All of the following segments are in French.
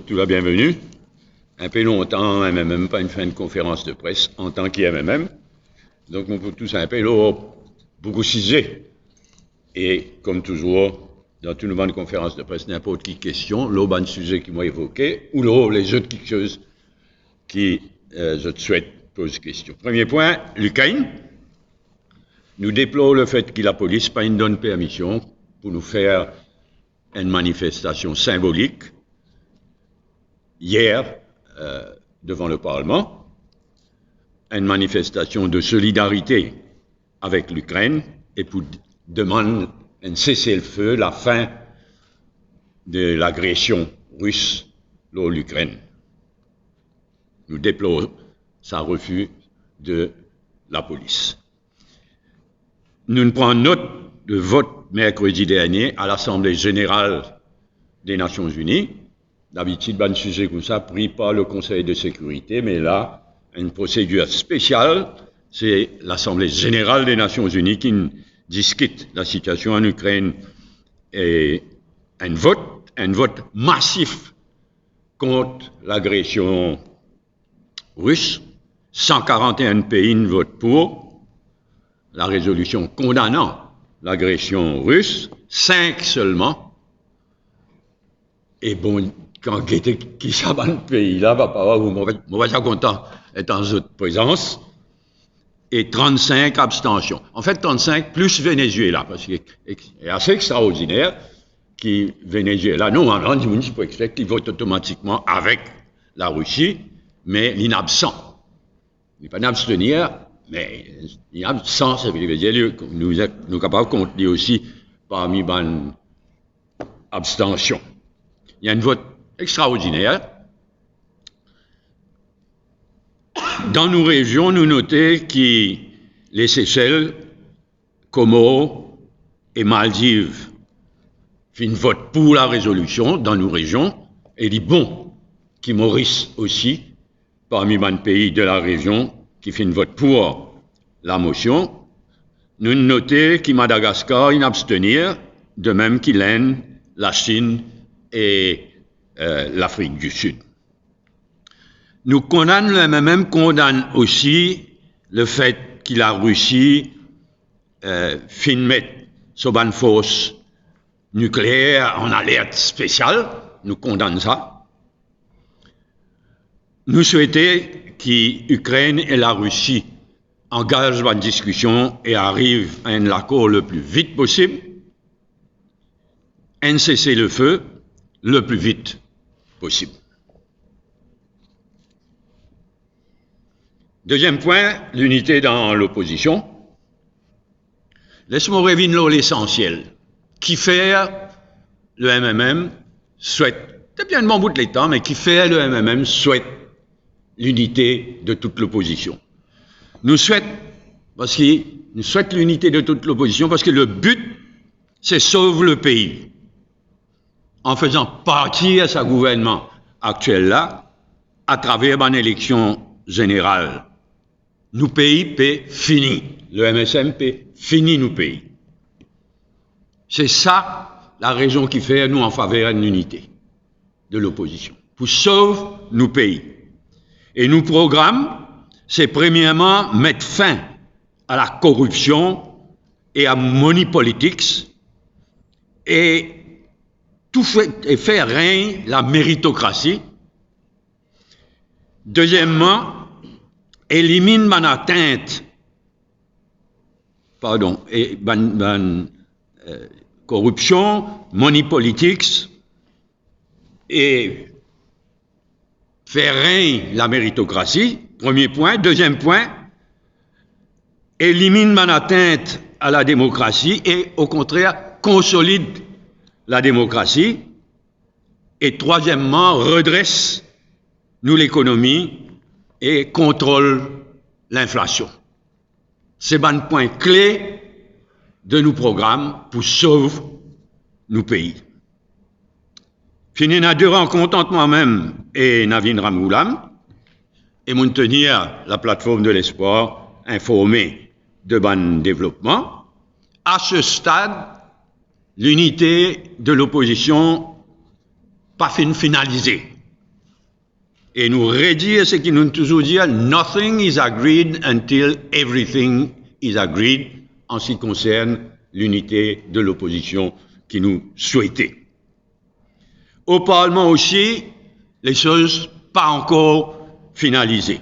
souhaite tout la bienvenue. Un peu longtemps, MMM, pas une fin de conférence de presse, en tant qu'MMM. Donc, on peut tous un peu beaucoup sujet. Et, comme toujours, dans tout le monde de conférence de presse, n'importe quelle question, le sujet qui m'a évoqué, ou les autres quelque chose qui, je souhaite, pose question. Premier point, l'Ukraine. Nous déplorons le fait que la police pas une donne permission pour nous faire une manifestation symbolique hier devant le Parlement, une manifestation de solidarité avec l'Ukraine et pour demander un cessez-le-feu, la fin de l'agression russe dans l'Ukraine. Nous déplorons ce refus de la police. Nous ne prenons note de vote mercredi dernier à l'Assemblée générale des Nations Unies. D'habitude, un sujet comme ça pris par le Conseil de sécurité, mais là, une procédure spéciale, c'est l'Assemblée générale des Nations Unies qui discute la situation en Ukraine et un vote massif contre l'agression russe. 141 pays votent pour la résolution condamnant l'agression russe, 5 seulement. Et bon, quand qui s'abat le pays là, va pas vous m'avez content est en votre présence. Et 35 abstentions. En fait, 35 plus Venezuela, parce que c'est assez extraordinaire que Venezuela, non, on dit pas qu'il vote automatiquement avec la Russie, mais l'inabsent. Il n'est pas d'abstenir, mais l'inabsent, ça veut dire que nous sommes capables de compter aussi parmi les abstentions. Il y a un vote extraordinaire. Dans nos régions, nous notons que les Seychelles, Comores et Maldives votent pour la résolution dans nos régions, et les bons qui Maurice aussi, parmi les pays de la région, qui votent pour la motion. Nous notons que Madagascar y abstenir, de même que l'Inde, la Chine et l'Afrique du Sud. Nous condamnons le MMM condamne aussi le fait que la Russie mette son force nucléaire en alerte spéciale. Nous condamnons ça. Nous souhaitons que l'Ukraine et la Russie engagent une discussion et arrivent à un accord le plus vite possible, un cessez-le-feu le plus vite possible. Deuxième point, l'unité dans l'opposition. Laisse-moi revenir l'essentiel. Qui fait le MMM souhaite, c'est bien de mon bout de l'état, mais qui fait le MMM souhaite l'unité de toute l'opposition. Nous souhaitons l'unité de toute l'opposition parce que le but, c'est sauver le pays. En faisant partir sa gouvernement actuel là, à travers une élection générale. Nous pays peut fini. Le MSM peut fini nous pays. C'est ça la raison qui fait nous en faveur d'une unité de l'opposition. Pour sauver nos pays. Et nos programmes, c'est premièrement mettre fin à la corruption et à money politics et faire régner la méritocratie. Deuxièmement, élimine ban atteinte, et corruption, money politics et faire régner la méritocratie. Premier point. Deuxième point, élimine ban atteinte à la démocratie et au contraire consolide la démocratie. Et troisièmement, redresse nous l'économie et contrôle l'inflation. C'est un point clé de nos programmes pour sauver nos pays. Fini à 2 rencontres moi-même et Navin Ramgoolam et maintenir la plateforme de l'espoir informée de bon développement. À ce stade, l'unité de l'opposition pas finalisée. et nous redire ce qui nous toujours dit, nothing is agreed until everything is agreed, en ce qui concerne l'unité de l'opposition qui nous souhaitait. Au Parlement aussi, les choses pas encore finalisées.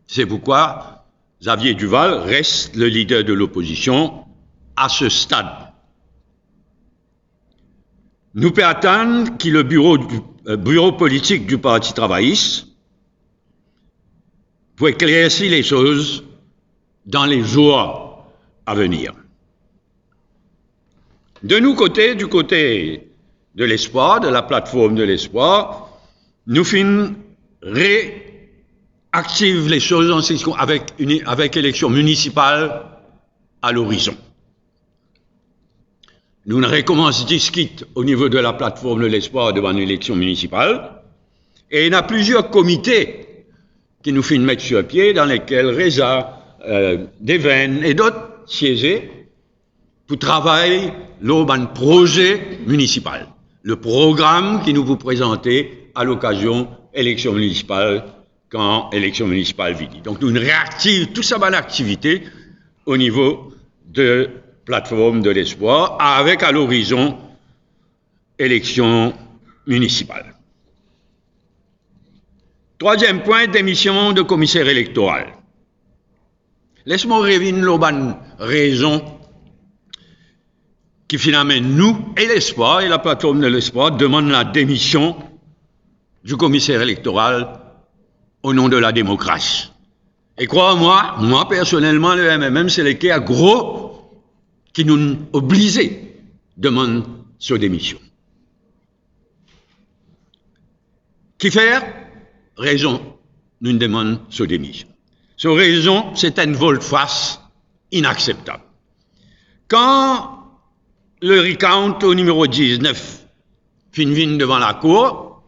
C'est pourquoi Xavier Duval reste le leader de l'opposition à ce stade. Nous pouvons attendre que le bureau politique du Parti travailliste pour éclaircir les choses dans les jours à venir. De nous côté, du côté de l'espoir, de la plateforme de l'espoir, nous réactivons les choses avec élection municipale à l'horizon. Nous recommençons discuter au niveau de la plateforme de l'espoir devant une élection municipale, et il y a plusieurs comités qui nous finissent mettre sur pied, dans lesquels Reza, Deven et d'autres siégeaient pour travailler un projet municipal. Le programme qui nous vous présentez à l'occasion élection municipale, quand élection municipale vit. Donc nous réactivons toute ça bonne activité au niveau de plateforme de l'espoir, avec à l'horizon élection municipale. Troisième point, démission de commissaire électoral. Laisse-moi revenir l'autre raison qui finalement nous et l'espoir et la plateforme de l'espoir demandent la démission du commissaire électoral au nom de la démocratie. Et crois-moi, moi personnellement, le MMM, c'est le cas gros qui nous oblige à demander sa démission. Qui faire? Raison, nous demandons sa démission. Sa raison, c'est une volte-face inacceptable. Quand le recount au numéro 19 vient devant la Cour,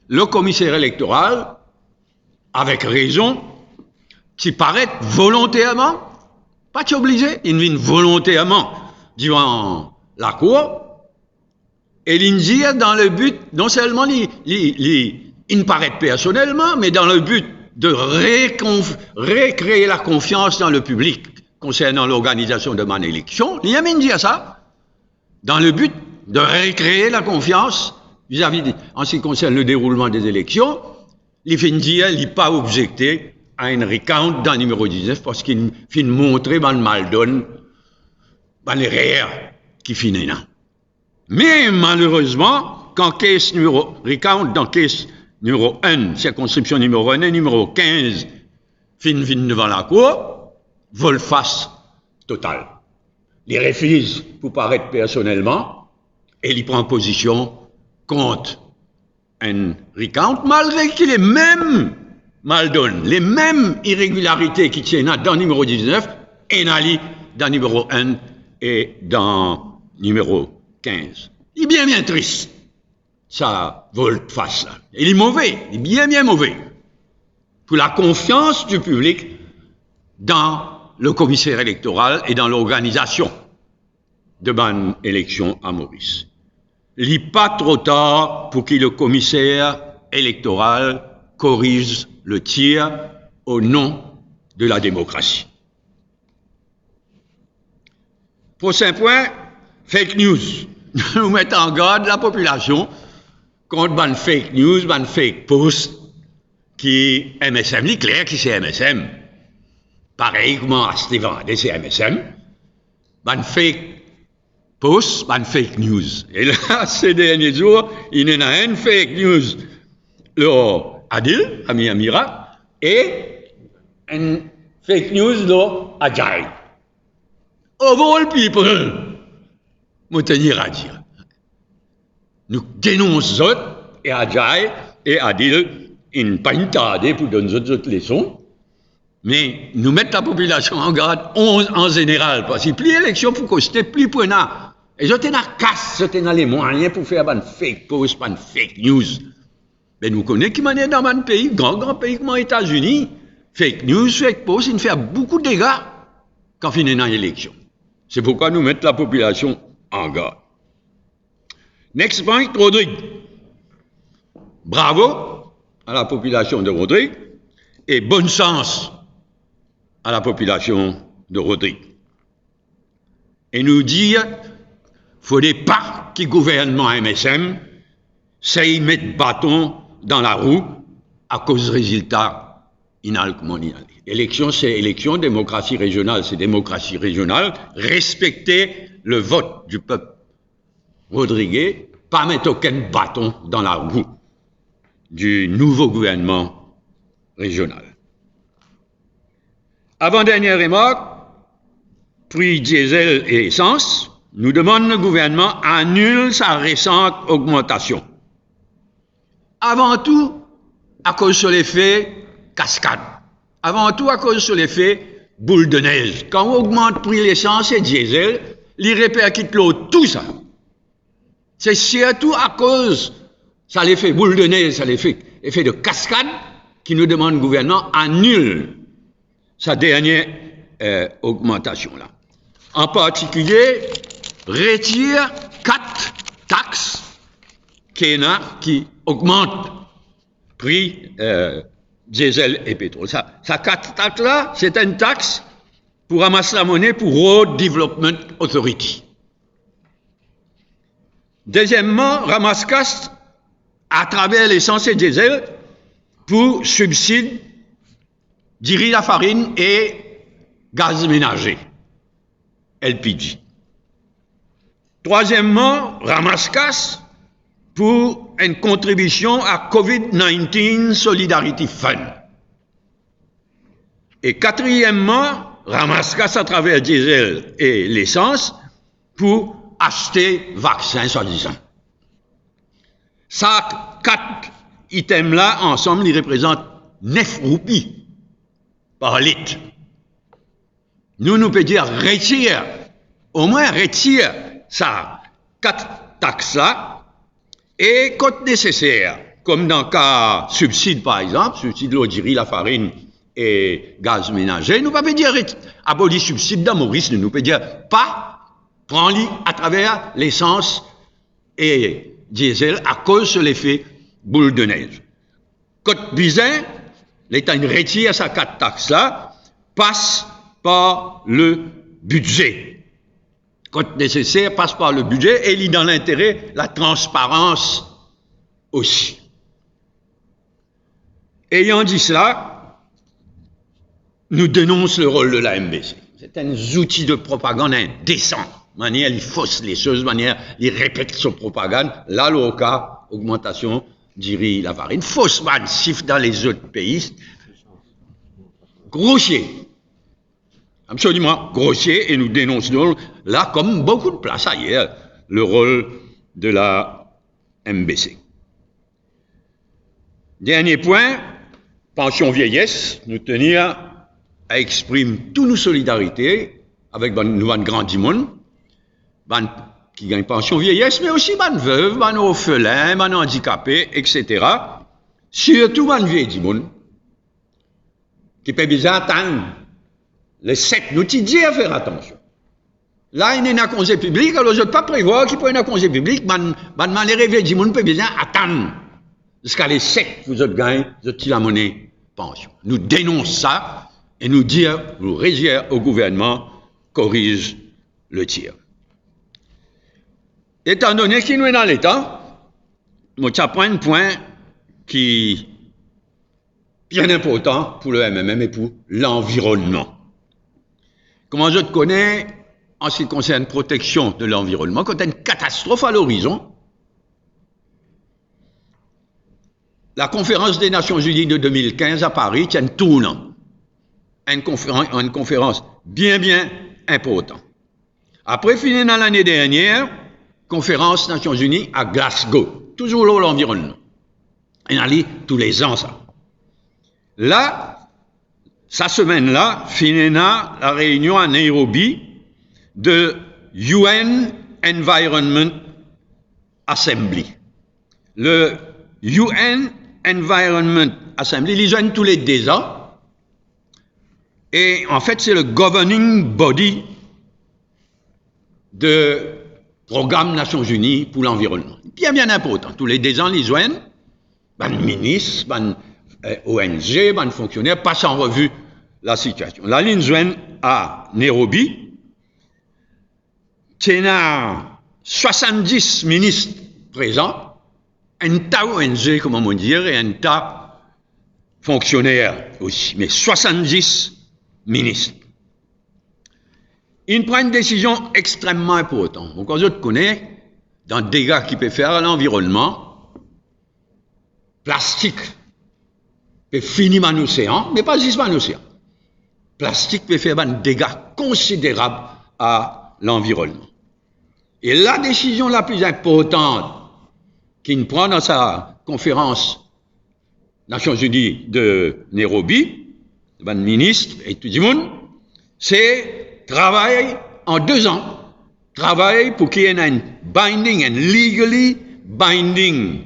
le commissaire électoral, avec raison, qui paraît volontairement, pas obligé, il vient volontairement devant la Cour, et il dit dans le but, non seulement il paraît personnellement, mais dans le but de recréer la confiance dans le public concernant l'organisation de mon élection, il y a même dit ça, dans le but de recréer la confiance vis-à-vis en ce qui concerne le déroulement des élections, il fait dire, il n'est pas objecté à une recount dans le numéro 19 parce qu'il fait montrer le mal donne, l'erreur qui finit là. Mais malheureusement, quand caisse numéro recount dans caisse numéro 1, circonscription numéro 1 et numéro 15, fin devant la Cour, volte-face totale. Il refuse pour paraître personnellement et il prend position contre un recount, malgré qu'il est même mal donne, les mêmes irrégularités qui tiennent dans le numéro 19 et dans le numéro 1 et dans le numéro 15. Il est bien triste, ça volte-face là. Il est mauvais, il est bien mauvais pour la confiance du public dans le commissaire électoral et dans l'organisation de bonne élection à Maurice. Il n'est pas trop tard pour que le commissaire électoral corrige le tir au nom de la démocratie. Prochain point, fake news. Nous mettons en garde la population contre ban fake news, ban fake post qui MSM, il est clair qui c'est MSM. Pareil comment acheter vendre, c'est MSM. Ban fake post, ban fake news. Et là, ces derniers jours, il y en a une fake news. Le Adil, ami Amira, et une fake news de Ajay. Of all people, nous tenir à dire. Nous dénonçons et Ajay et Adil, ils ne pas tardé pour donner d'autres leçons, mais nous mettons la population en garde en général, parce que plus l'élection pour coster, plus prenant. Et je tenais à casse, je tenais les moyens pour faire une fake post, une fake news. Mais nous connaissons qui manière dans un pays, grand pays comme les États-Unis, fake news, fake post, il fait beaucoup de dégâts quand on finit dans l'élection. C'est pourquoi nous mettons la population en garde. Next point, Rodrigue. Bravo à la population de Rodrigue et bon sens à la population de Rodrigue. Et nous dire, faudrait pas que le gouvernement MSM s'y mette bâton dans la roue à cause du résultat inalcommonial. Élection, c'est élection, démocratie régionale, c'est démocratie régionale. Respecter le vote du peuple rodriguais, pas mettre aucun bâton dans la roue du nouveau gouvernement régional. Avant-dernière remarque, prix diesel et essence, nous demande le gouvernement annule sa récente augmentation. Avant tout, à cause de l'effet cascade. Avant tout, à cause de l'effet boule de neige. Quand on augmente le prix de l'essence et diesel, il répercute l'autre, tout ça. C'est surtout à cause, ça l'effet boule de neige, ça l'effet de cascade, qui nous demande le gouvernement annule sa dernière augmentation là. En particulier, retire 4 taxes qui augmentent prix diesel et pétrole. Ça 4 taxes là, c'est une taxe pour ramasser la monnaie pour Road Development Authority. Deuxièmement, ramasse casse à travers l'essence et diesel pour subside riz la farine et gaz ménager, LPG. Troisièmement, ramasse casse pour une contribution à COVID-19 Solidarity Fund. Et quatrièmement, ramasse casse à travers diesel et l'essence pour acheter vaccins soi-disant. Ça, 4 items-là, ensemble, ils représentent 9 roupies par litre. Nous pouvons dire retire, au moins retire ça, 4 taxes-là, et quand nécessaire, comme dans le cas subside par exemple, subside l'eau, la farine et gaz ménager, nous ne pouvons pas dire abolir subside dans Maurice, nous pouvons dire pas prends-le à travers l'essence et diesel à cause de l'effet boule de neige. Côte Bizin, l'État retire sa 4 taxes-là, passe par le budget. Quand nécessaire, passe par le budget et il est dans l'intérêt la transparence aussi. Ayant dit cela, nous dénonçons le rôle de la MBC. C'est un outil de propagande indécent. Manière, il fausse les choses, manière, il répète son propagande. Là, le cas, augmentation du riz, la farine. Fausse massif dans les autres pays. Grossier. Absolument grossier. Et nous dénonçons là, comme beaucoup de places ailleurs, le rôle de la MBC. Dernier point, pension vieillesse. Nous tenir à exprimer toutes nos solidarités avec nous, grand monde, qui gagnent pension vieillesse, mais aussi les veuves, les orphelins, les handicapés, etc. Surtout les vieux du monde, qui peuvent bien attendre les 7 nous te disent à faire attention. Là, il y a un congé public, alors je ne peux pas prévoir qu'il peut y avoir un congé public, mais les vieux du monde peuvent bien attendre jusqu'à les 7 vous autres gagnez, vous autres la monnaie pension. Nous dénonçons ça et nous disons, nous résigner au gouvernement, corrige le tir. Étant donné qu'il nous est dans l'État, je prends un point qui est bien important pour le MMM et pour l'environnement. Comment je te connais en ce qui concerne protection de l'environnement, quand il y a une catastrophe à l'horizon, la conférence des Nations Unies de 2015 à Paris tient un tournant, une conférence bien importante. Après, fini dans l'année dernière, conférence Nations Unies à Glasgow, toujours l'environnement. Et on a dit tous les ans ça. Là, cette semaine-là, finira la réunion à Nairobi de UN Environment Assembly. Le UN Environment Assembly, ils joignent tous les 2 ans. Et en fait, c'est le governing body de programme Nations Unies pour l'environnement. Bien important. Tous les 2 ans, ils joignent. ban ministre, ban ONG, ban fonctionnaire, passe en revue la situation. La ligne joint à Nairobi, il y a 70 ministres présents, un tas ONG, comment on dit, et un tas fonctionnaires aussi, mais 70 ministres. Il prend une décision extrêmement importante. Donc, on connaît, dans les dégâts qu'il peut faire à l'environnement, plastique peut finir dans l'océan, mais pas juste dans l'océan. Plastique peut faire des dégâts considérables à l'environnement. Et la décision la plus importante qu'il prend dans sa conférence Nations Unies de Nairobi, le ministre et tout le monde, c'est travailler en 2 ans. Travailler pour qu'il y ait un binding, un legally binding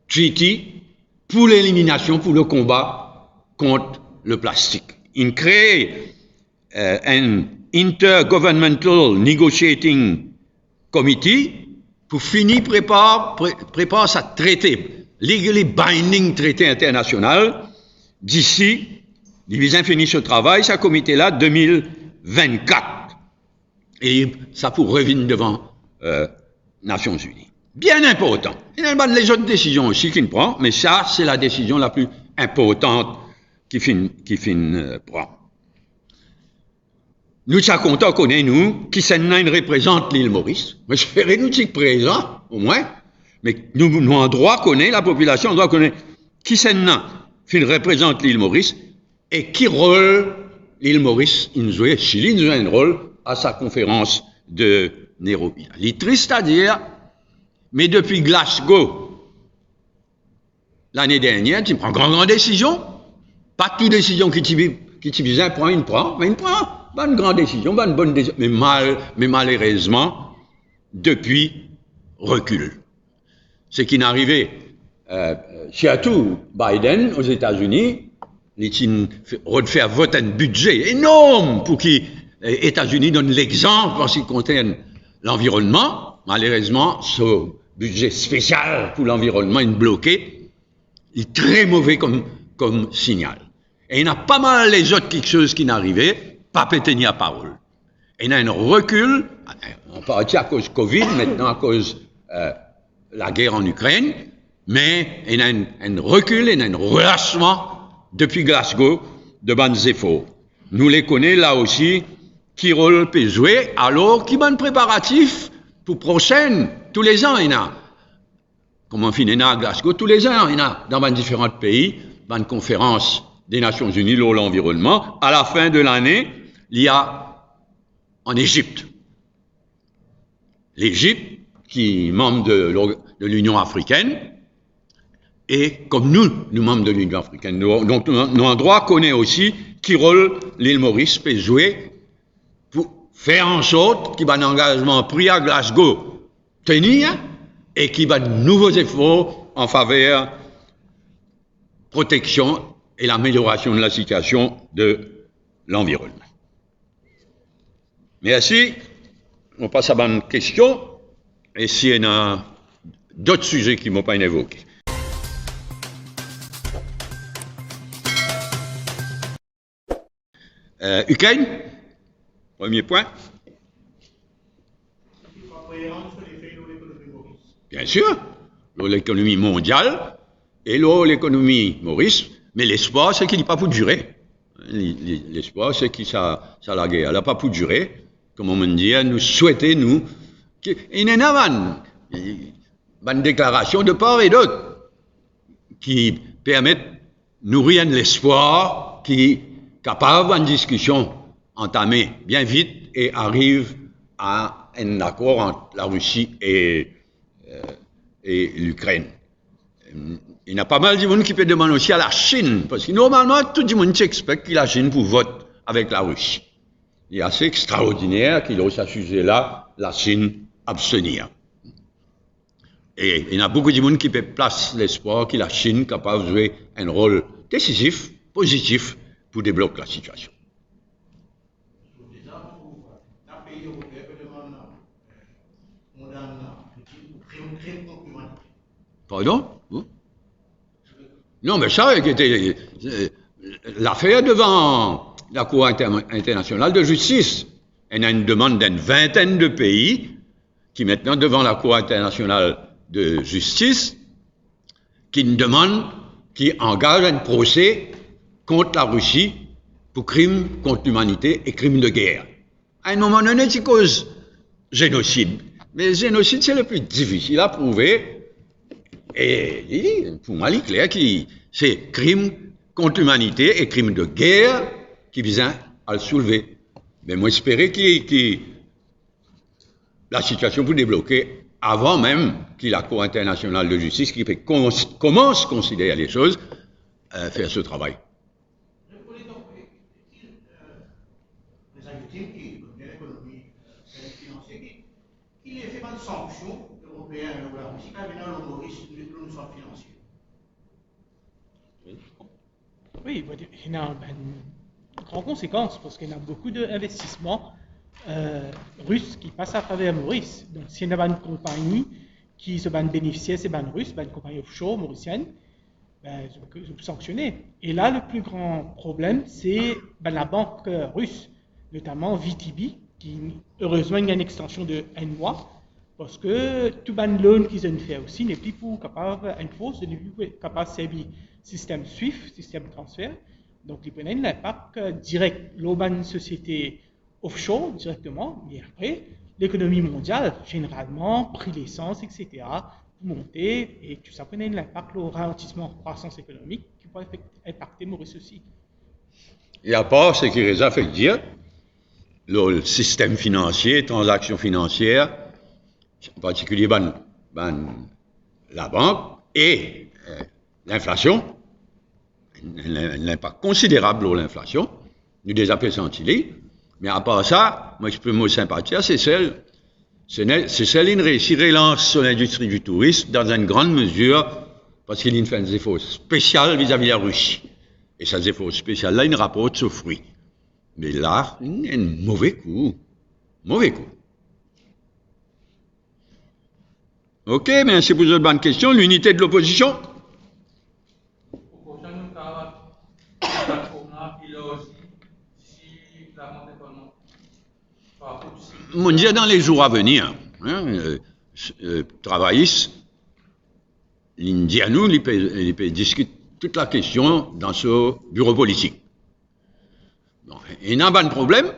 treaty pour l'élimination, pour le combat contre le plastique. Il crée un Intergovernmental Negotiating Committee pour finir préparer sa traité, legally binding traité international, d'ici, il finit ce travail, ce comité-là, 2024. Et ça pour revenir devant Nations Unies. Bien important. Il y a les autres décisions aussi qu'il prend, mais ça, c'est la décision la plus importante qu'il prend. Nous sommes contents qu'on ait, nous, qui représente l'île Maurice. Mais je ferai nous dire présent, au moins. Mais nous en droit connaître, la population en droit connaître qui représente l'île Maurice et qui rôle l'île Maurice, Chili nous a un rôle à sa conférence de Nairobi. Il est triste à dire, mais depuis Glasgow, l'année dernière, tu prends grande décision. Pas toute décision qui te vise, mais il prend pas une grande décision, pas une bonne décision, mais malheureusement, depuis, recul. Ce qui n'est arrivé, surtout Biden aux États-Unis, il a fait voter un budget énorme pour que les États-Unis donnent l'exemple en ce qui concerne l'environnement. Malheureusement, ce budget spécial pour l'environnement est bloqué. Il est très mauvais comme signal. Et il y a pas mal les autres quelque chose qui n'arrivaient, pas tenir la parole. Et il y a un recul, en partie à cause de Covid, maintenant à cause de la guerre en Ukraine, mais il y a un recul, il y a un relâchement depuis Glasgow de bons efforts. Nous les connaissons là aussi, qui rôle peut jouer, alors qui bon préparatif pour prochaine, tous les ans il y a. Comme on finit à Glasgow, tous les ans il y a dans différents pays, dans une conférence des Nations Unies sur l'environnement. À la fin de l'année, il y a en Égypte. L'Égypte, qui est membre de l'Union africaine, et comme nous membres de l'Union africaine, donc nous en droit connaît aussi qui rôle l'île Maurice peut jouer pour faire en sorte qu'il y ait un engagement pris à Glasgow tenir et qu'il y ait de nouveaux efforts en faveur de la protection et l'amélioration de la situation de l'environnement. Merci. On passe à une question. Et s'il y en a d'autres sujets qui ne m'ont pas évoqués. Ukraine, premier point. Bien sûr, l'économie mondiale et l'économie Maurice, mais l'espoir, c'est qu'il n'est pas pour durer. L'espoir, c'est que ça la guerre, elle n'a pas pour durer. Comme on me dit, nous souhaitons, nous, qu'il y ait une déclaration de part et d'autre qui permettent de nourrir l'espoir qui est capable d'une discussion entamée bien vite et arrive à un accord entre la Russie et l'Ukraine. Il y a pas mal de monde qui peut demander aussi à la Chine, parce que normalement, tout le monde expecte que la Chine pour vote avec la Russie. Il est assez extraordinaire qu'il ose à ce sujet-là, la Chine abstenir. Et il y a beaucoup de monde qui peut placer l'espoir que la Chine est capable de jouer un rôle décisif, positif, pour débloquer la situation. Pardon? Non, mais ça, l'affaire devant la Cour internationale de justice. Il y a une demande d'une vingtaine de pays qui maintenant devant la Cour internationale de justice, qui engage un procès contre la Russie pour crimes contre l'humanité et crimes de guerre. À un moment donné, c'est cause génocide. Mais le génocide, c'est le plus difficile à prouver. Et pour moi, il est clair que c'est crime contre l'humanité et crime de guerre qui visent à le soulever. Mais moi, j'espérais que la situation peut débloquer avant même que la Cour internationale de justice, qui commence à considérer les choses, faire ce travail. Les Argentines qui ont l'économie financière, qui les fait pas de sanctions européennes ou la Russie, qui a dans le risque de nous sommes financiers. Oui, il y a une grande conséquence parce qu'il y a beaucoup d'investissements russes qui passent à travers Maurice. Donc, s'il y a une compagnie qui se bénéficier, c'est une russe, une compagnie offshore mauricienne, ils sont sanctionnés. Et là, le plus grand problème, c'est la banque russe, notamment VTB, qui heureusement il y a une extension de un mois, parce que tout le loan qu'ils ont fait aussi n'est plus capable, une force, n'est plus capable de servir système SWIFT, système de transfert. Donc, il y a un impact direct, l'urban société offshore directement, mais après, l'économie mondiale, généralement, prix l'essence, etc., monter, et tout ça peut avoir un impact, le ralentissement de croissance économique qui peut impacter Maurice aussi. Et à part ce qui les a fait dire, le système financier, transactions financières, en particulier la banque, et l'inflation, un impact considérable sur l'inflation, nous les appelons sentilés, mais à part ça, moi je peux me sympathiser, c'est celle qui réussit à relancer l'industrie du tourisme dans une grande mesure parce qu'il fait des efforts spéciaux vis-à-vis de la Russie. Et ces efforts spéciaux là, il rapporte ce fruit. Mais là, il y a un mauvais coup. Mauvais coup. Ok, mais si vous avez une bonne question, l'unité de l'opposition. On dit dans les jours à venir, travaillistes, l'Indianou, il peut discuter toute la question dans ce bureau politique. Bon, il y a un problème,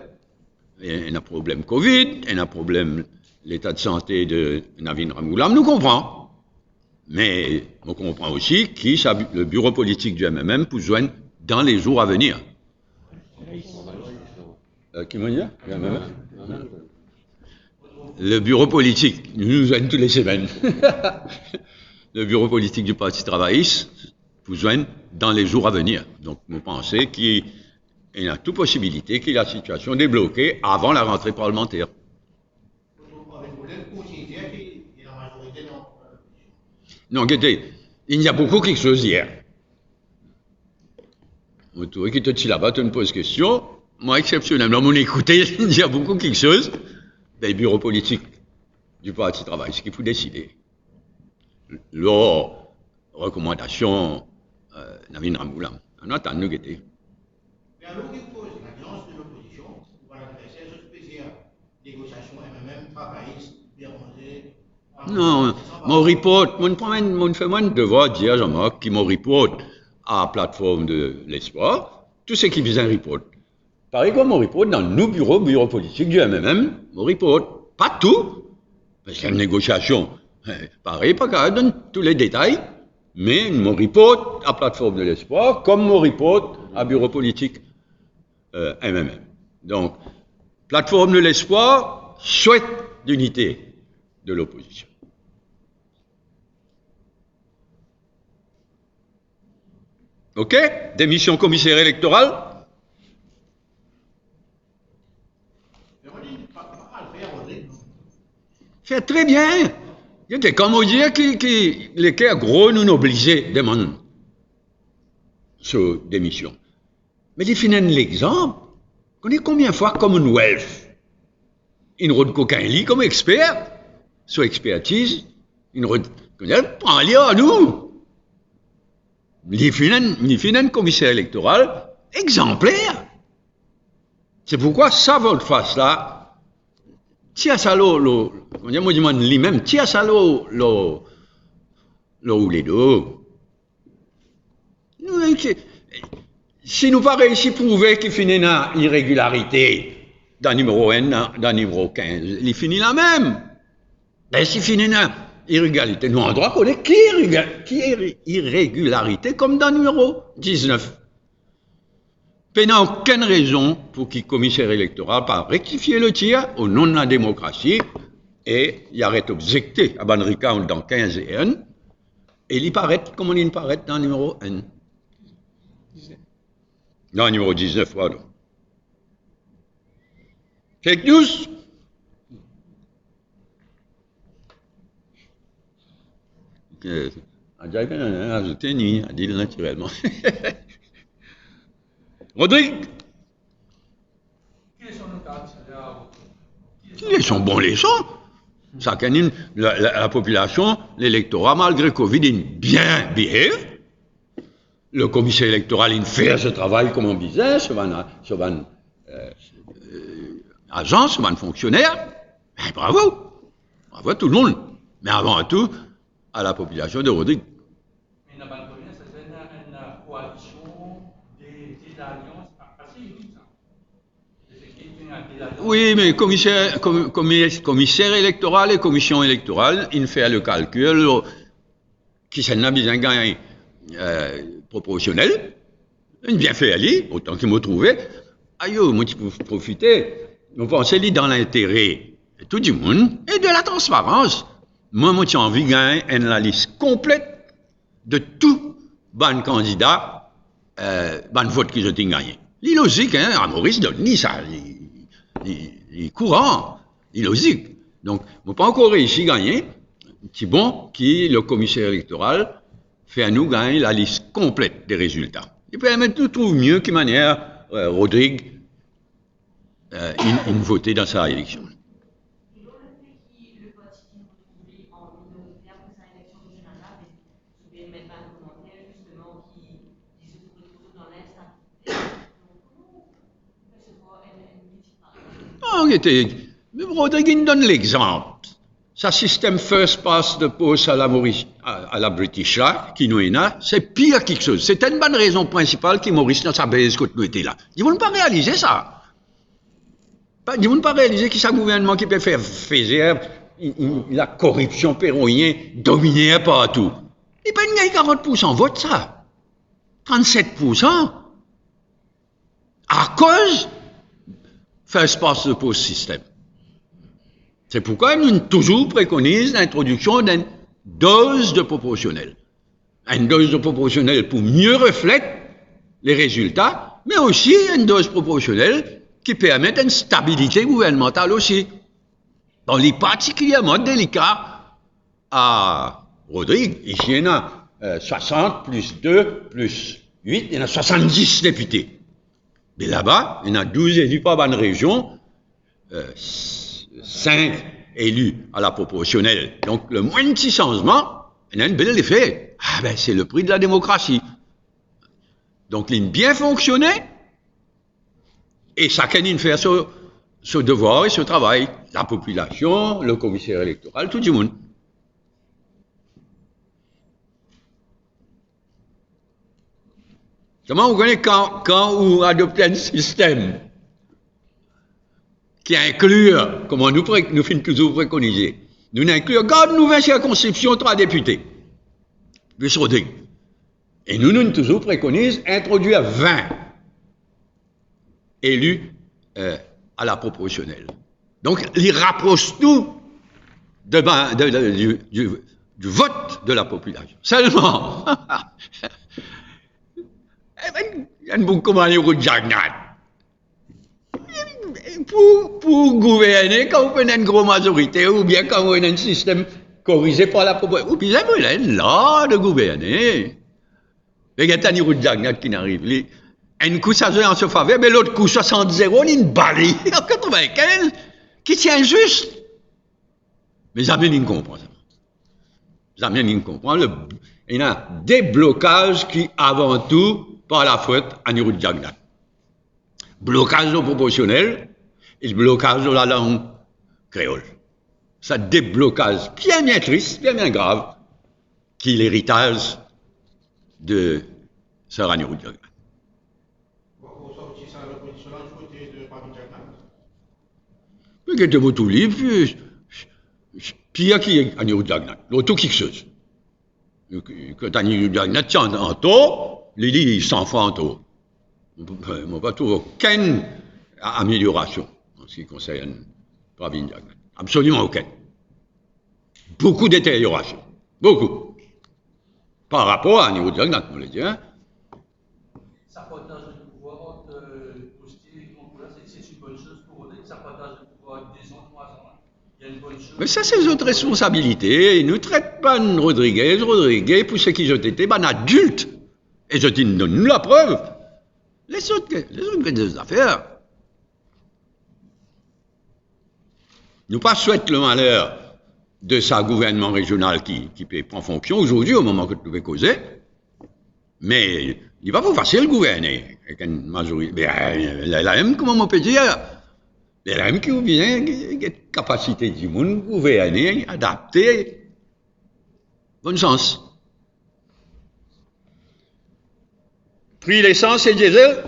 il y a un problème Covid, il y a un problème l'état de santé de Navin Ramgoolam, nous comprenons. Mais on comprend aussi que le bureau politique du MMM peut joindre dans les jours à venir. Qui m'a dit? Le bureau politique, nous joignons toutes les semaines. Le bureau politique du Parti travailliste vous joigne dans les jours à venir. Donc, vous pensez qu'il y a toute possibilité que la situation débloquée avant la rentrée parlementaire. Non, écoutez, il y a beaucoup quelque chose hier. Vous trouvez que tu là-bas, tu me poses question. Moi, exceptionnellement, mon écouté, il y a beaucoup quelque chose. Des bureaux politiques du Parti travail, ce qu'il faut décider. Leurs recommandations, Navin Ramgoolam. On attend nous guetter. Mais alors, il pose l'alliance de l'opposition pour l'adversaire, je peux dire négociation MMM, travailliste, Béranger. Non, mon report, mon fait mon devoir de dire, Jean-Marc, qui mon report à la plateforme de l'espoir, tout ce qui vise un report. Pareil comme mon report dans nos bureaux politiques du MMM, mon report, pas tout, parce qu'il y a une négociation. Pareil, pas qu'à donner tous les détails, mais mon report à plateforme de l'espoir, comme mon report à bureau politique MMM. Donc, plateforme de l'espoir souhaite l'unité de l'opposition. OK? Démission commissaire électoral? Fait très bien. Il y a comme on dit que les cas gros nous obligés demandent cette démission. Mais il finit l'exemple. On est combien de fois Commonwealth? Une route cocaïne comme expert, sur expertise, une route, prends-les à nous. il finit un commissaire électoral exemplaire. C'est pourquoi ça volte-face là, tia ça lo, on dit lui-même, tia ça lo les deux. Si nous pas réussi à prouver qu'il finit une irrégularité dans le numéro 1, dans le numéro 15, il finit la même. Ben, s'il finit une irrégularité, nous, on doit connaître qui est irrégularité comme dans le numéro 19. Il n'y a aucune raison pour que le commissaire électoral pas rectifier le tir au nom de la démocratie et il arrête d'objecter à Banrika dans 15 et 1 et il paraît comme il paraît dans le numéro 1. Dans le numéro 19, pardon. Fake news. Ajouté ni, a dit naturellement. Rodrigue. Ils sont bons les sons. Ça la population, l'électorat, malgré Covid, est bien behave. Le commissaire électoral, il fait ce travail comme un business, sur une agence, sur un fonctionnaire. Ben, bravo. Bravo à tout le monde. Mais avant tout, à la population de Rodrigue. Mais la Banque c'est une coalition des alliances assez unique. Oui, mais commissaire électoral et commission électorale, il fait le calcul qui s'en a bien gagné proportionnel. Il bien fait aller, autant qu'il m'a trouvé. Aïe, moi, tu peux profiter. Nous pensons dans l'intérêt de tout le monde et de la transparence. Moi, j'ai envie de gagner la liste complète de tous les candidats, les votes qu'ils ont gagné. C'est logique, hein, à Maurice Denis, ça, il est courant, il est logique. Donc, je n'ai pas encore réussi à gagner. C'est bon que le commissaire électoral fait à nous gagner la liste complète des résultats. Et puis, maintenant, trouve mieux que manière Rodrigue il votait dans sa élection. Rodrigue donne l'exemple. Sa système first past the post à la British là, qui nous est là, c'est pire que quelque chose. C'était une bonne raison principale qui Maurice dans sa baisse quand nous était là. Ils vont pas réaliser ça. Ils vont pas réaliser que c'est un gouvernement qui peut faire la corruption péronnienne dominer partout. Il peut gagner 40% vote ça. 37%. À cause first past the post système. C'est pourquoi nous toujours préconisons l'introduction d'une dose de proportionnel. Une dose de proportionnel pour mieux refléter les résultats, mais aussi une dose proportionnelle qui permet une stabilité gouvernementale aussi. Donc, il est particulièrement délicat à Rodrigue. Ici, il y en a 60 plus 2 plus 8, il y en a 70 députés. Mais là-bas, il y en a 12 élus par bonne région, 5 élus à la proportionnelle. Donc, le moins petit changement, il y a un bel effet. Ah ben, c'est le prix de la démocratie. Donc, il a bien fonctionné, et chacun il fait ce devoir et ce travail. La population, le commissaire électoral, tout le monde. Comment vous connaissez quand vous adoptez un système qui inclut, comme nous finissons toujours préconiser, nous inclut, regarde, nouvelle circonscription, 3 députés. Plus Rodrigue. Et nous toujours préconisons introduire 20 élus à la proportionnelle. Donc, il rapproche tout du vote de la population. Seulement, il y a un bon commandant de Jagnat. Pour gouverner, quand vous prenez une grosse majorité, ou bien quand vous avez un système corrigé par la proposition, ou bien vous avez là de gouverner. Il y a un de Jagnat qui n'arrive. Un coup, ça joue en se faveur, mais l'autre coup, 60-0, il y a une balle en 95 qui tient juste. Mais jamais, il ne comprend ça. Ça me comprend. Il y a des blocages qui, avant tout, par la faute à niveau de Jagnat. Blocage non proportionnel et le blocage de la langue créole. Ça déblocage bien triste, bien grave, qui est l'héritage de Sœur Annie Roux de Jagnat. Pour sortir ça, l'opposition là, du côté de Papi Jagnat. Mais que vous tout libre, puis il y a qui est Annie Roux de Jagnat, l'auto quelque chose. Quand Annie Roux de Jagnat tient en taux, il 100 fois en taux. On ne peut pas trouver aucune amélioration en ce qui concerne Papi Jagnat. Absolument aucune. Beaucoup de détérioration. Beaucoup. Par rapport à niveau de Jagnat, on le dit. Hein? Sa partage de pouvoir c'est une bonne chose pour eux. Sa partage de pouvoir 2 ans, 3 ans. Il y a une bonne chose. Mais ça, c'est notre responsabilité. Ils ne traitent pas Rodriguez, pour ce qui ont été, un adulte. Et je dis, donne-nous la preuve. Les autres des affaires. Nous pas souhaitons le malheur de sa gouvernement régional qui prend fonction aujourd'hui, au moment que tu devais causer. Mais il va pas facile gouverner avec une majorité. La même, comment on peut dire, la même qui vient, qui a capacité du monde, gouverner, adapter. Bon sens. Prix l'essence et le diesel.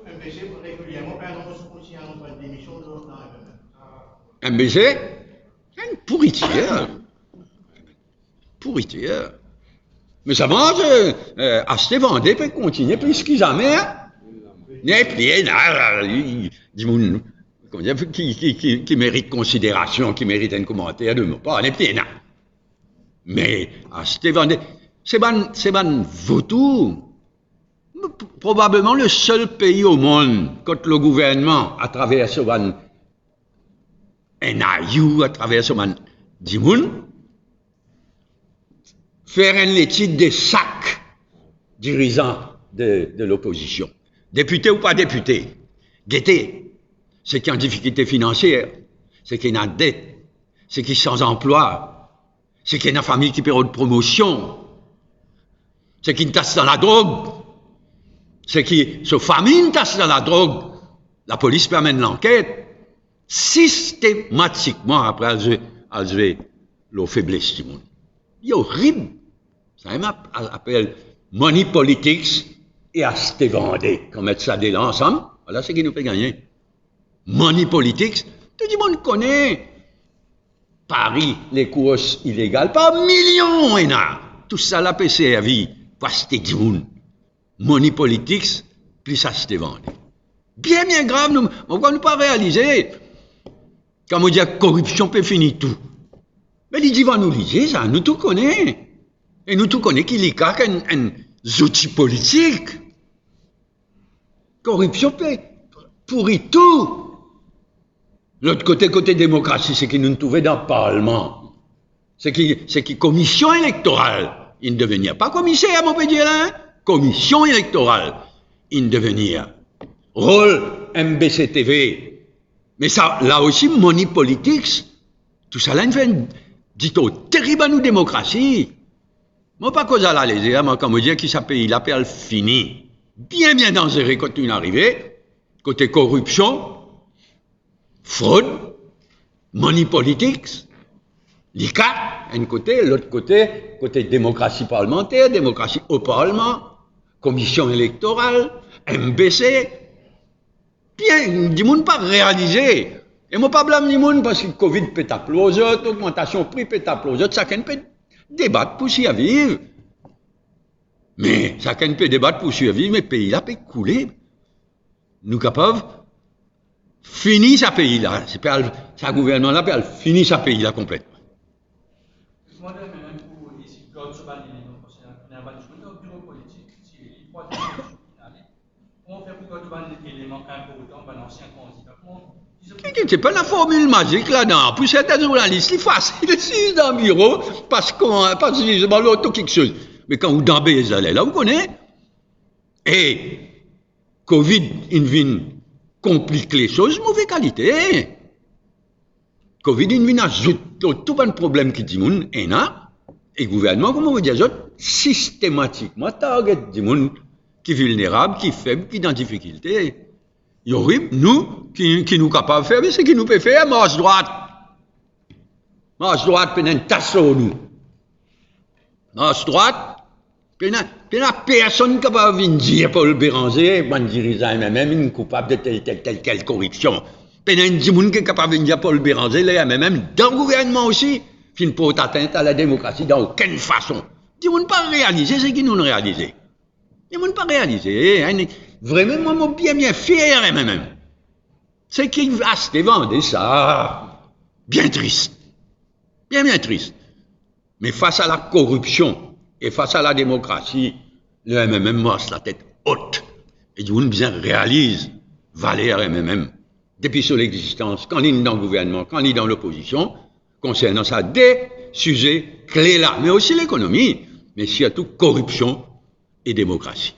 MBC, régulièrement, on se continue à notre démission de MBC, une pourritière. Pourritière. Mais ça mange, acheter, vendre, puis continuer, plus qu'ils jamais. N'est plus, qui mérite considération, qui mérite un commentaire de mon part, n'est plus, mais acheter, vendre, c'est ban vautour. Probablement le seul pays au monde, quand le gouvernement, à travers ce ban, un aïou, à travers ce ban, dimoun, faire une étude des sacs dirigeants de l'opposition. Député ou pas député, guettez, c'est qui est en difficulté financière, c'est qui est en dette, c'est qui est sans emploi, c'est qui est une famille qui perd de promotion, c'est qui tasse dans la drogue, c'est qui se famine tasse dans la drogue. La police permet l'enquête. Systématiquement, après, elle jouait la faiblesse du monde. Il est horrible. Ça s'appelle money politics et à se vendre. Qu'on mette ça là ensemble, voilà ce qui nous fait gagner. Money politics, tout le monde connaît. Paris, les courses illégales, par millions, et là. Tout ça, la PCRV, parce que du monde. Money politics, plus ça se vendre. Bien grave, nous ne pas réaliser. Quand on dit que corruption peut finir tout. Mais il dit, va nous liser, ça, nous tout connaissons. Et nous tout connaissons qu'il y a un outil politique. Corruption peut pourrir tout. L'autre côté démocratie, c'est qu'il nous trouvait dans le Parlement. C'est qui commission électorale. Il ne devenir pas commissaire, mon peut dire là. Commission électorale. Il ne devenir. Rôle MBCTV. Mais ça, là aussi, money politics, tout ça là, il fait une dito terrible à nous démocratie. Moi, pas cause à la léger, moi, quand on dit que ça pays là, puis elle finit. Bien dangereux quand tu es arrivé. Côté corruption, fraude, money politics, l'ICA, un côté, l'autre côté démocratie parlementaire, démocratie au Parlement, commission électorale, MBC. Bien, du monde pas réalisé. Et moi pas blâme du monde parce que Covid peut appeler aux autres, augmentation prix peut appeler aux autres, chacun peut débattre pour survivre. Mais chacun peut débattre pour survivre, mais le pays là peut couler. Nous capables finir ce pays là, ce gouvernement là peut finir ce pays là complètement. Moi, même pour ici, quand je vais dans le bureau politique, si il faut on fait pour quand tu élément important, l'ancien candidat. C'est pas la formule magique là-dedans. Pour certains journalistes, c'est facile, c'est dans le bureau, parce qu'ils ont l'auto quelque chose. Mais quand vous dambez les allées, là, vous connaissez. Et Covid, il vient compliquer les choses, mauvaise qualité. Covid, il vient ajouter tout un problème qui dit moun, et là, et gouvernement, comment vous dire, systématiquement, target du monde qui est vulnérable, qui est faible, qui est en difficulté. Et oui, nous, qui nous capables de faire, mais c'est qui nous peut faire, marche droite. Marche droite, puis une tasse sur nous. Marche droite, puis il n'y a personne capable de venir dire Paul Béranger, bon dirigeant, même une coupable de telle corruption. Puis il y a un monde qui est capable de dire Paul Béranger, même dans le gouvernement aussi, qui ne porte atteinte à la démocratie d'aucune façon. Ils ne pas réaliser ce qu'ils nous ont réalisé. Ils ne pas réaliser. Vraiment, moi, bien fier, même. C'est qu'ils vaste vendre ça. Bien triste. Bien triste. Mais face à la corruption et face à la démocratie, le MMM marche la tête haute. Et ils bien réalise Valère MMM. Depuis son existence, quand il est dans le gouvernement, quand il est dans l'opposition, concernant ça, des sujets clés là, mais aussi l'économie, mais surtout corruption et démocratie.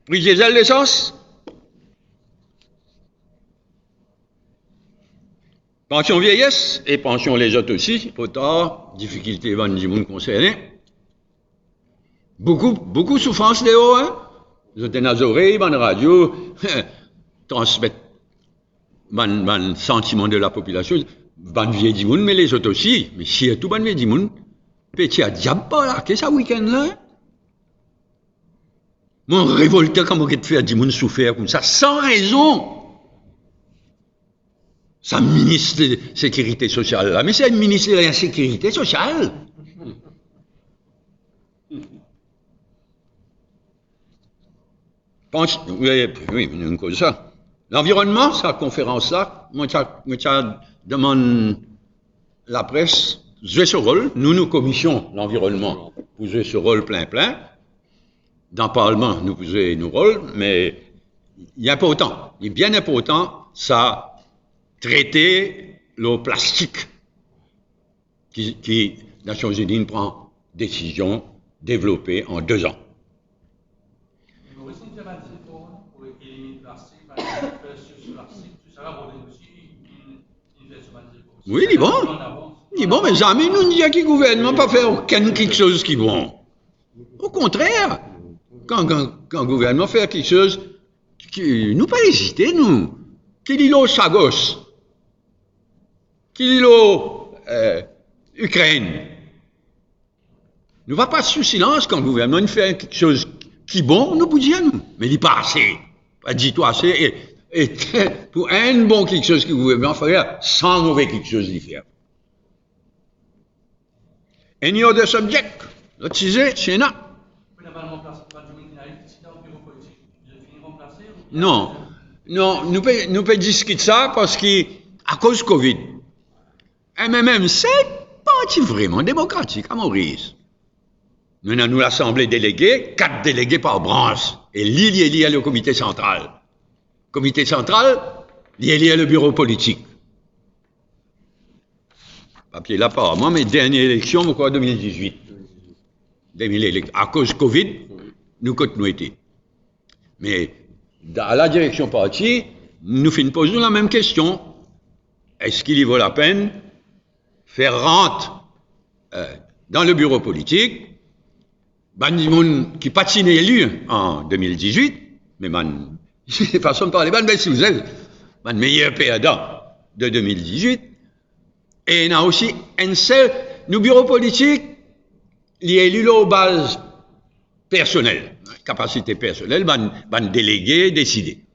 Prix diesel l'essence, pension vieillesse et pension les autres aussi, autant, difficulté van du monde concerné. Beaucoup souffrance des hauts, hein. Vous êtes dans les oreilles, dans la radio, transmettre ban sentiment de la population, ban vieux du monde, mais les autres aussi, mais si tout ban vieux du monde, petit à diable pas là, qu'est-ce que ça week-end là? Mon révolté comment que faire du monde souffrir comme ça, sans raison. Ça ministre de la sécurité sociale là, mais c'est un ministre de la sécurité sociale. Oui, une cause ça. L'environnement, sa conférence là, moi, demande la presse, jouer ce rôle, nous commission l'environnement, pour jouer ce rôle plein. Dans le Parlement, nous jouer nos rôles, mais il est bien important, ça, traiter le plastique, qui Nations Unies prend décision développée en 2 ans. Oui, il est bon. Il est bon, mais jamais nous disons que le gouvernement ne peut pas faire quelque chose qui est bon. Au contraire, quand le gouvernement fait quelque chose, nous pas hésiter, nous. Qu'il y ait Chagos, qu'il y ait Ukraine. Nous ne va pas sous silence quand le gouvernement fait quelque chose qui est bon, nous pouvons dire nous. Mais il n'est pas assez. Pas dis-toi assez. Et pour un bon quelque chose que le gouvernement ferait, sans mauvais quelque chose d'y faire. Any other subject? L'autre sujet, c'est là. Non, nous pouvons discuter ça parce qu'à cause de Covid, MMM, c'est pas vraiment démocratique à Maurice. Nous avons l'Assemblée déléguée, 4 délégués par branche, et lié au comité central. Comité central, lié au bureau politique. Papier là, apparemment, mais dernière élection, quoi, 2018. À cause de Covid, nous continuons été. Mais, à la direction partie, nous posons la même question. Est-ce qu'il y vaut la peine faire rentrer dans le bureau politique qui patine élu en 2018, mais façon de parler, meilleur perdant de 2018, et il y a aussi un seul, nos bureaux politiques, il y a élu aux bases personnelles, capacité personnelle, délégué, décidé.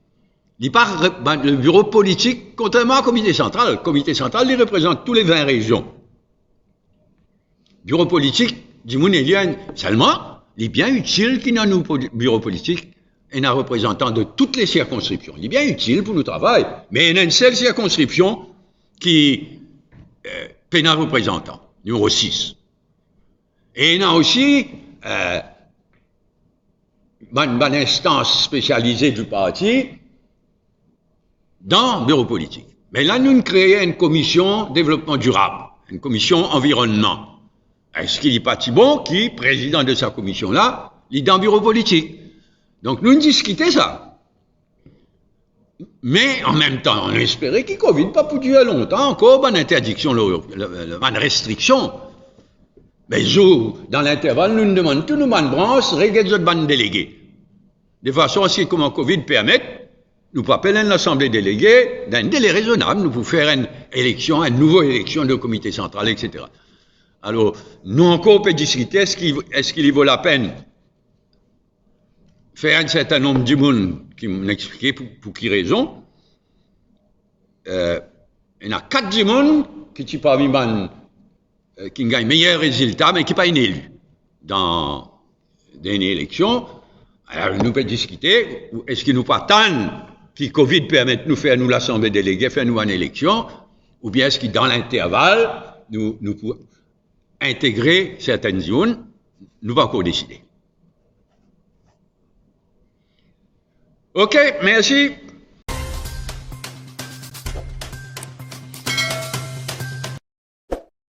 Le bureau politique, contrairement au comité central, il représente tous les 20 régions. Bureau politique, seulement, il est bien utile qu'il y ait un bureau politique et un représentant de toutes les circonscriptions. Il est bien utile pour nos travail, mais il y a une seule circonscription qui peut un représentant, numéro 6. Et il y a aussi une instance spécialisée du parti dans le bureau politique. Mais là, nous créons une commission développement durable, une commission environnement. Est-ce qu'il n'est pas Thibon qui, président de sa commission-là, il est dans le bureau politique. Donc nous discutons ça. Mais en même temps, on espérait qu'il Covid pas pour durer longtemps, encore, bonne interdiction, bonne restriction. Mais dans l'intervalle, nous demandons tous nos bonnes branches, régler de bonnes délégués. De façon à ce que, comme le Covid permet, nous pouvons appeler l'Assemblée déléguée d'un délai raisonnable, nous pouvons faire une élection, une nouvelle élection de comité central, etc. Alors, nous encore, on peut discuter, est-ce qu'il y vaut la peine faire un certain nombre de monde qui m'expliquait pour qui raison. Il y en a 4 du monde qui parmi qui gagnent meilleur résultat, mais qui pas élu dans une élection. Alors, nous pouvons discuter, est-ce qu'il nous pas attendre que Covid permette de nous faire, nous, l'Assemblée déléguée, faire nous une élection, ou bien est-ce que dans l'intervalle, nous pouvons intégrer certaines zones, nous va encore décider. OK, merci.